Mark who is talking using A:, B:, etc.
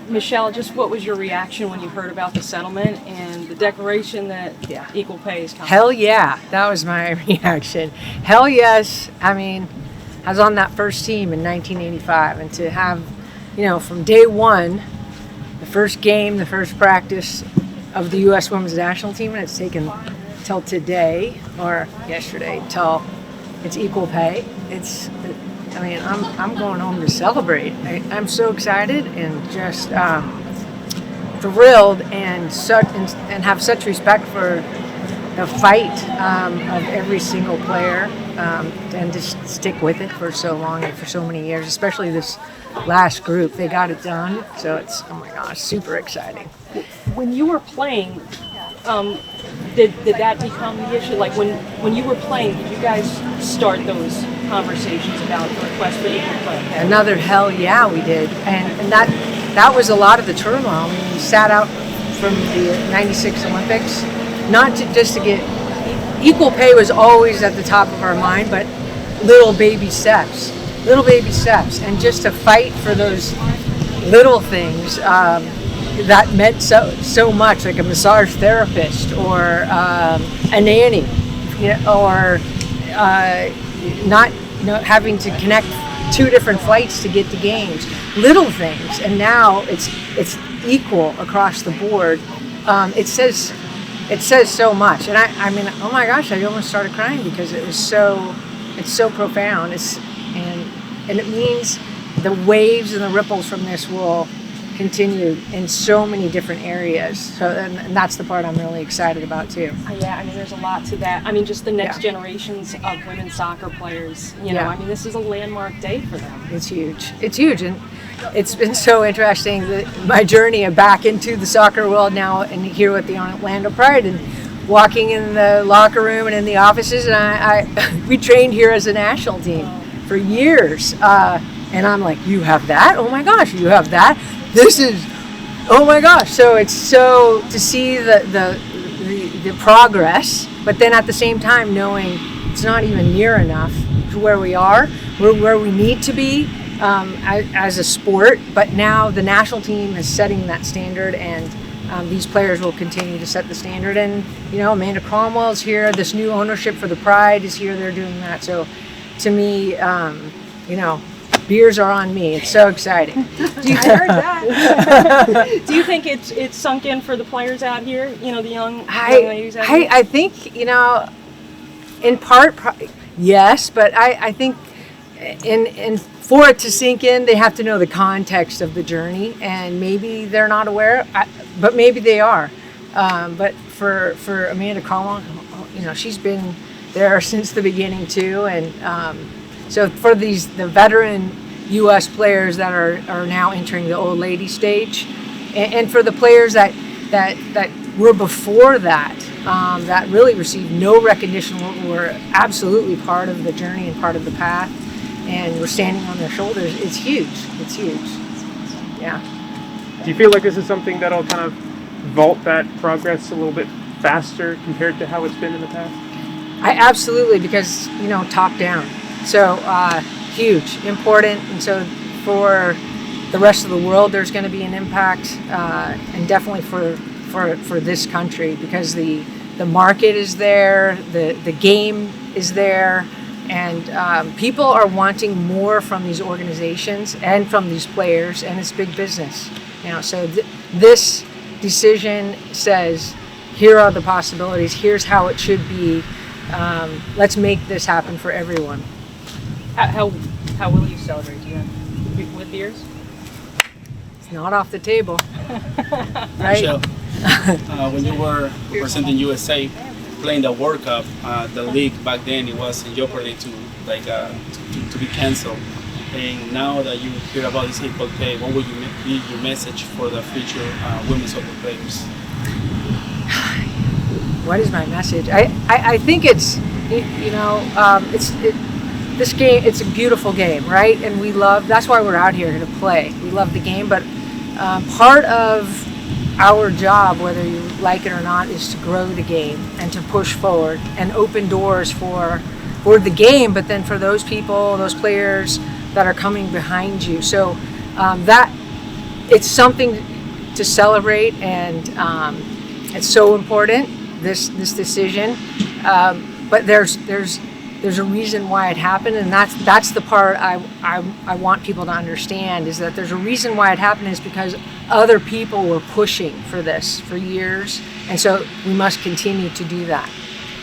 A: Michelle, just what was your reaction when you heard about the settlement and the declaration that equal pay is coming?
B: Hell yeah, that was my reaction. Hell yes. I mean, I was on that first team in 1985, and to have, from day one, the first game, the first practice of the U.S. women's national team, and it's taken till today or yesterday till it's equal pay. I'm going home to celebrate. I'm so excited and just thrilled and have such respect for the fight of every single player and just stick with it for so long and for so many years, especially this last group. They got it done, so it's, oh my gosh, super exciting.
A: When you were playing, did that become the issue? Like when you were playing, did you guys start those conversations about the request for equal play?
B: Another hell yeah, we did, and that was a lot of the turmoil. I mean, we sat out from the '96 Olympics, not just to get equal pay was always at the top of our mind, but little baby steps, and just to fight for those little things that meant so much, like a massage therapist or a nanny, or not having to connect 2 different flights to get to games, little things, and now it's equal across the board. It says so much, and I mean, oh my gosh, I almost started crying because it's so profound. And it means the waves and the ripples from this will continue in so many different areas. So, and that's the part I'm really excited about too.
A: Yeah, I mean, there's a lot to that. I mean, just the next generations of women's soccer players. I mean, this is a landmark day for them.
B: It's huge, and it's been so interesting my journey back into the soccer world now, and here with the Orlando Pride, and walking in the locker room and in the offices, and we trained here as a national team for years, and I'm like, you have that? Oh my gosh, you have that? This is, oh my gosh! So it's so to see the progress, but then at the same time knowing it's not even near enough to where we are. We're where we need to be as a sport, but now the national team is setting that standard, and these players will continue to set the standard. And Amanda Cromwell's here. This new ownership for the Pride is here. They're doing that. So to me, beers are on me. It's so exciting.
A: I heard that. Do you think it's sunk in for the players out here? The young ladies out here?
B: I think in part, yes, but I think in for it to sink in, they have to know the context of the journey, and maybe they're not aware, but maybe they are. But for Amanda Cromwell, she's been there since the beginning too, and so for the veteran U.S. players that are now entering the old lady stage, and for the players that were before that, that really received no recognition, were absolutely part of the journey and part of the path, and we're standing on their shoulders. It's huge. Yeah.
C: Do you feel like this is something that'll kind of vault that progress a little bit faster compared to how it's been in the past?
B: I absolutely, because top down. So huge, important, and so for the rest of the world, there's going to be an impact, and definitely for this country, because the market is there, the game is there, and people are wanting more from these organizations and from these players, and it's big business. So this decision says, here are the possibilities. Here's how it should be. Let's make this happen for everyone.
A: How will you celebrate? Do you have with beers?
B: It's not off the table, right?
D: Michelle, when you were representing USA, playing the World Cup, the league back then, it was in jeopardy to be canceled. And now that you hear about this equal pay, what would be your message for the future women's soccer players?
B: What is my message? I think it's this game. It's a beautiful game, right? And we love. That's why we're out here to play. We love the game, but part of our job, whether you like it or not, is to grow the game and to push forward and open doors for the game, but then for those people, those players that are coming behind you. So that it's something to celebrate, and it's so important, this decision. But there's a reason why it happened, and that's the part I want people to understand, is that there's a reason why it happened, is because other people were pushing for this for years, and so we must continue to do that.